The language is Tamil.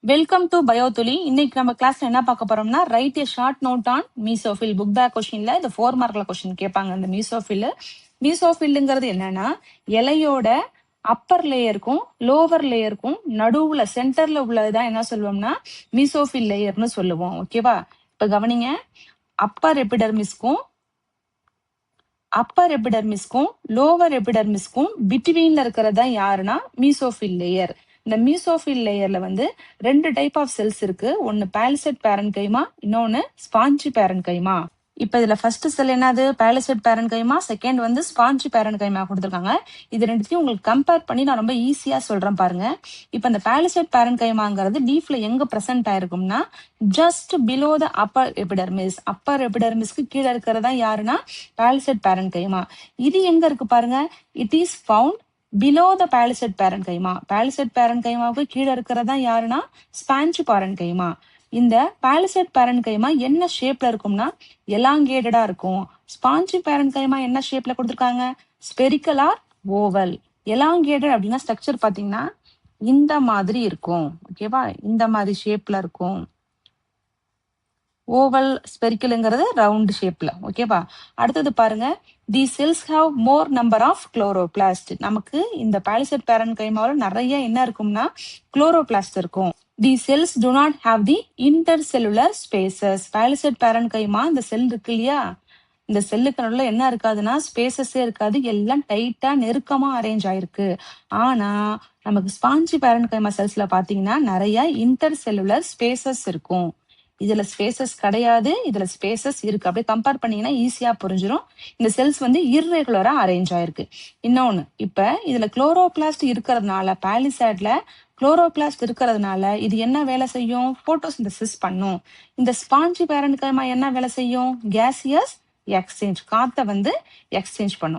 Welcome to பயோதுலி. இன்னைக்கு நம்ம கிளாஸ்ல என்ன பார்க்க போறோம்னா, right a short note on mesophyll. Book back கொஸ்டின்ல இது 4 மார்க்ல கொஸ்டின் கேட்பாங்க. இந்த மீசோஃபில்லுங்கிறது என்னன்னா, இலையோட அப்பர் லேயருக்கும் லோவர் லேயருக்கும் நடுவுல சென்டர்ல உள்ளதுதான் என்ன சொல்லுவோம்னா மீசோஃபில் லேயர்னு சொல்லுவோம். ஓகேவா? இப்ப கவனிங்க, அப்பர் எபிடர்மிஸ்க்கும் லோவர் எபிடர்மிஸ்க்கும் பிட்வீன்ல இருக்கிறது தான் யாருன்னா மீசோஃபில் லேயர். இந்த மீசோஃபில் லேயர்ல வந்து 2 டைப் ஆஃப் செல்ஸ் இருக்கு. ஒன்னு பாலிசெட் பேரன்கைமா, இன்னொன்னு ஸ்பாஞ்சி பேரன்கைமா. இப்ப இதுல ஃபர்ஸ்ட் செல் என்னது? பாலிசெட் பேரன்கைமா. செகண்ட் வந்து ஸ்பாஞ்சி பேரன்கைமா கொடுத்துருக்காங்க. இது ரெண்டுத்தையும் உங்களுக்கு கம்பேர் பண்ணி நான் ரொம்ப ஈஸியா சொல்றேன் பாருங்க. இப்ப இந்த பாலிசெட் பேரன்கைமாங்கிறது லீஃப்ல எங்க பிரசன்ட் ஆயிருக்கும்னா, just below the upper epidermis. Upper எபிடர்மிஸ்க்கு கீழே இருக்கிறதா யாருன்னா பாலிசெட் பேரன்கைமா. இது எங்க இருக்கு பாருங்க. It is found below the palisade parenchyma. Palisade பேரன்கைமாவுக்கு கீழே இருக்கிறதா யாருன்னா ஸ்பாஞ்சி பேரன்கைமா. இந்த பாலிசெட் பேரன்கைமா என்ன ஷேப்ல இருக்கும்னா எலாங்கேட்டடா இருக்கும். ஸ்பாஞ்சி பேரன்கைமா என்ன ஷேப்ல கொடுத்துருக்காங்க? Spherical or oval. எலாங்கேட்டட் அப்படின்னா ஸ்ட்ரக்சர் பாத்தீங்கன்னா இந்த மாதிரி இருக்கும். ஓகேவா? இந்த மாதிரி ஷேப்ல இருக்கும். ஓவல், ஸ்பெரிக்கல்ங்கிறது ரவுண்ட் ஷேப்ல. ஓகேவா? அடுத்தது பாருங்க, the cells have more number of chloroplast. நமக்கு இந்த பாலிசெட் பேரன்கைமாவில் நிறைய என்ன இருக்கும்னா குளோரோபிளாஸ்ட் இருக்கும். The cells do not have the intercellular spaces. Palisade parenchyma இந்த செல் இருக்கு இல்லையா, இந்த செல்லுக்கு நடுவில் என்ன இருக்காதுன்னா ஸ்பேசஸே இருக்காது. எல்லாம் டைட்டா நெருக்கமா அரேஞ்ச் ஆயிருக்கு. ஆனா நமக்கு ஸ்பாஞ்சி பேரன்கைமா செல்ஸ்ல பாத்தீங்கன்னா நிறைய இன்டர்செல்லுலர் ஸ்பேசஸ் இருக்கும். இதுல ஸ்பேசஸ் கிடையாது, இதுல ஸ்பேசஸ் இருக்கு. அப்படியே கம்பேர் பண்ணீங்கன்னா ஈஸியா புரிஞ்சிடும். இந்த செல்ஸ் வந்து இர்ரெகுலரா அரேஞ்ச் ஆயிருக்கு. இன்னொன்னு, இப்ப இதுல குளோரோபிளாஸ்ட் இருக்கிறதுனால, பாலிசேட்ல குளோரோபிளாஸ்ட் இருக்கிறதுனால இது என்ன வேலை செய்யும்? போட்டோசிந்தசிஸ் பண்ணும். இந்த ஸ்பாஞ்சி பேரன்கைமா என்ன வேலை செய்யும்? கேசியஸ் எக்ஸ்சேஞ்ச், காத்த வந்து எக்ஸ்சேஞ்ச் பண்ணும்.